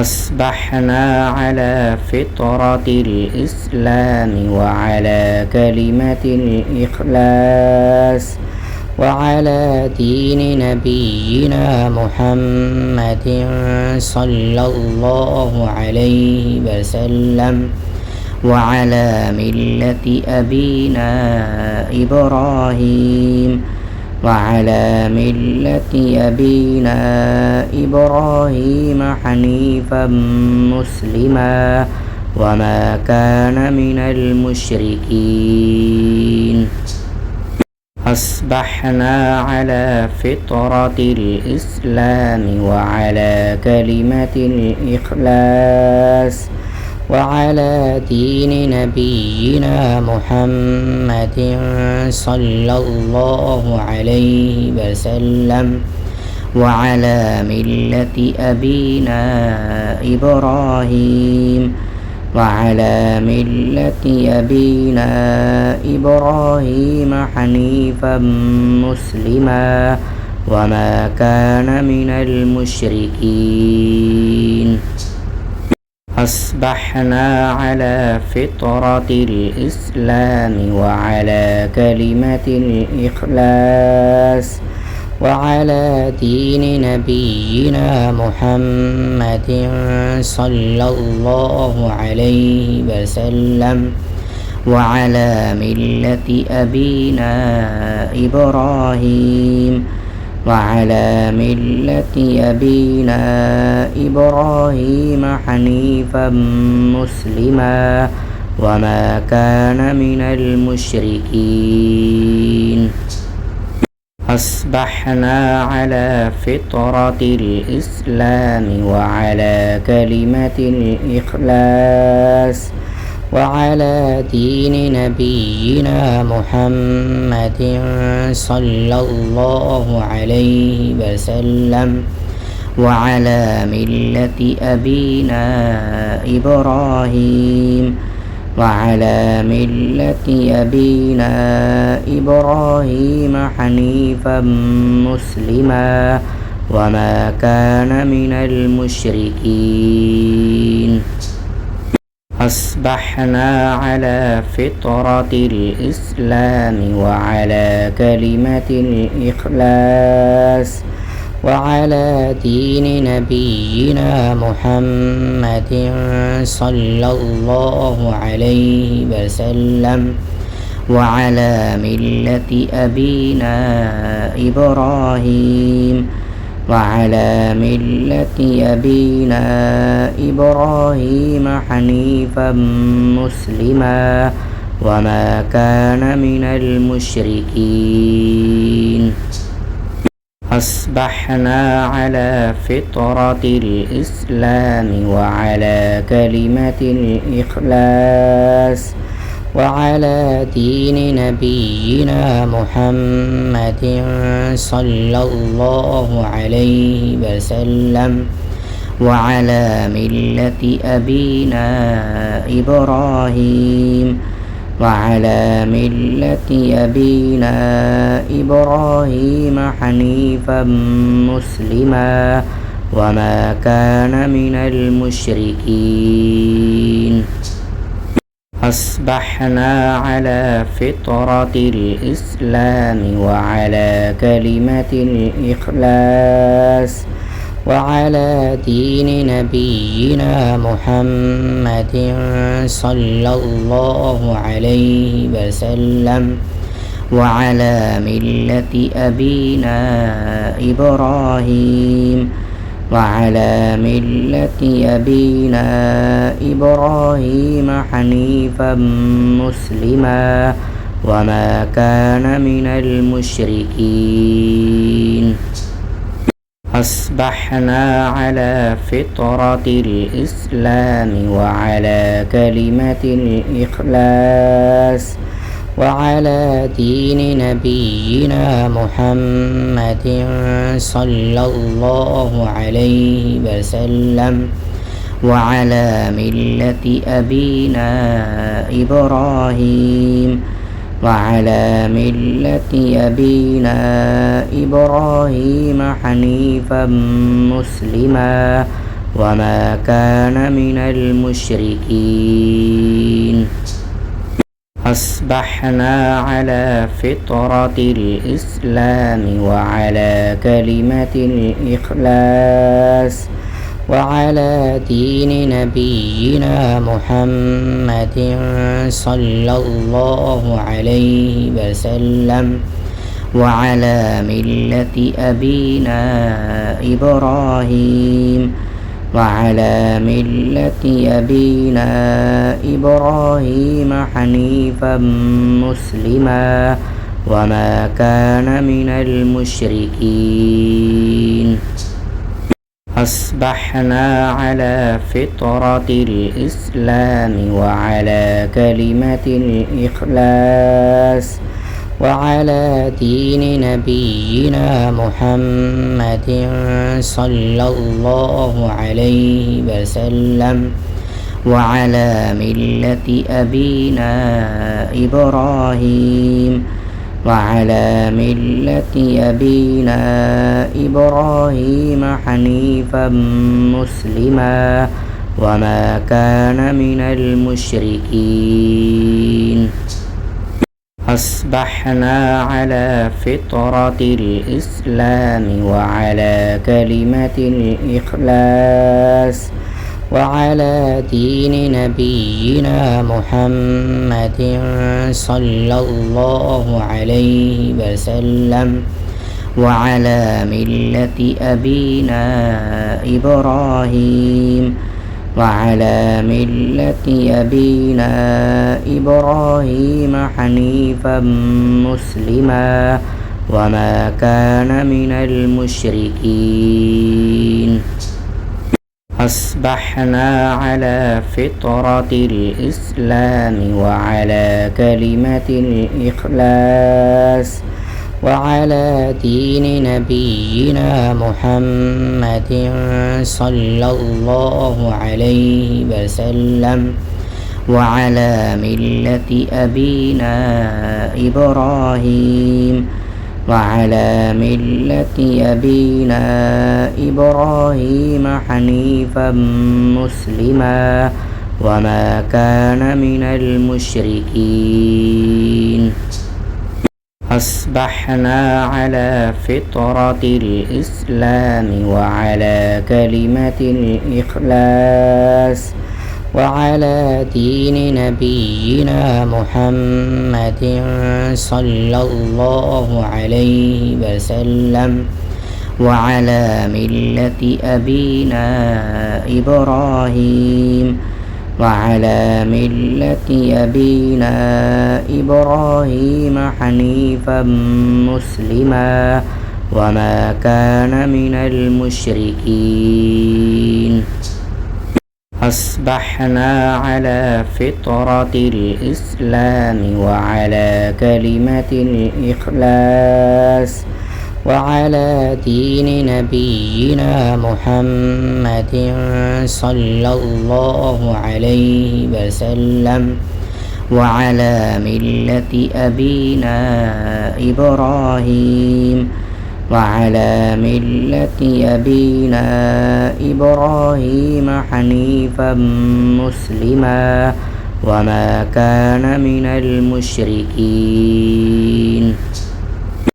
أصبحنا على فطرة الإسلام وعلى كلمة الإخلاص وعلى دين نبينا محمد صلى الله عليه وسلم وعلى ملة أبينا إبراهيم حنيفا مسلما وما كان من المشركين. أصبحنا على فطرة الإسلام وعلى كلمة الإخلاص وعلى دين نبينا محمد صلى الله عليه وسلم وعلى ملة أبينا إبراهيم حنيفا مسلما وما كان من المشركين. أصبحنا على فطرة الإسلام وعلى كلمة الإخلاص وعلى دين نبينا محمد صلى الله عليه وسلم وعلى ملة أبينا إبراهيم حنيفا مسلما وما كان من المشركين. أصبحنا على فطرة الإسلام وعلى كلمة الإخلاص وعلى دين نبينا محمد صلى الله عليه وسلم وعلى ملة أبينا إبراهيم حنيفا مسلما وما كان من المشركين. أصبحنا على فطرة الإسلام وعلى كلمة الإخلاص وعلى دين نبينا محمد صلى الله عليه وسلم وعلى ملة أبينا إبراهيم حنيفا مسلما وما كان من المشركين. أصبحنا على فطرة الإسلام وعلى كلمة الإخلاص وعلى دين نبينا محمد صلى الله عليه وسلم وعلى ملة أبينا إبراهيم حنيفا مسلما وما كان من المشركين. أصبحنا على فطرة الإسلام وعلى كلمة الإخلاص وعلى دين نبينا محمد صلى الله عليه وسلم وعلى ملة أبينا إبراهيم حنيفا مسلما وما كان من المشركين. أصبحنا على فطرة الإسلام وعلى كلمة الإخلاص وعلى دين نبينا محمد صلى الله عليه وسلم وعلى ملة أبينا إبراهيم حنيفا مسلما وما كان من المشركين أصبحنا على فطرة الإسلام وعلى كلمة الإخلاص وعلى دين نبينا محمد صلى الله عليه وسلم وعلى ملة أبينا إبراهيم حنيفا مسلما وما كان من المشركين أصبحنا على فطرة الإسلام وعلى كلمة الإخلاص وعلى دين نبينا محمد صلى الله عليه وسلم وعلى ملة أبينا إبراهيم حنيفا مسلما وما كان من المشركين أصبحنا على فطرة الإسلام وعلى كلمة الإخلاص وعلى دين نبينا محمد صلى الله عليه وسلم وعلى ملة أبينا إبراهيم حنيفا مسلما وما كان من المشركين أصبحنا على فطرة الإسلام وعلى كلمة الإخلاص وعلى دين نبينا محمد صلى الله عليه وسلم وعلى ملة أبينا إبراهيم حنيفا مسلما وما كان من المشركين أصبحنا على فطرة الإسلام وعلى كلمة الإخلاص وعلى دين نبينا محمد صلى الله عليه وسلم وعلى ملة أبينا إبراهيم حنيفا مسلما وما كان من المشركين أصبحنا على فطرة الإسلام وعلى كلمة الإخلاص وعلى دين نبينا محمد صلى الله عليه وسلم وعلى ملة أبينا إبراهيم حنيفا مسلما وما كان من المشركين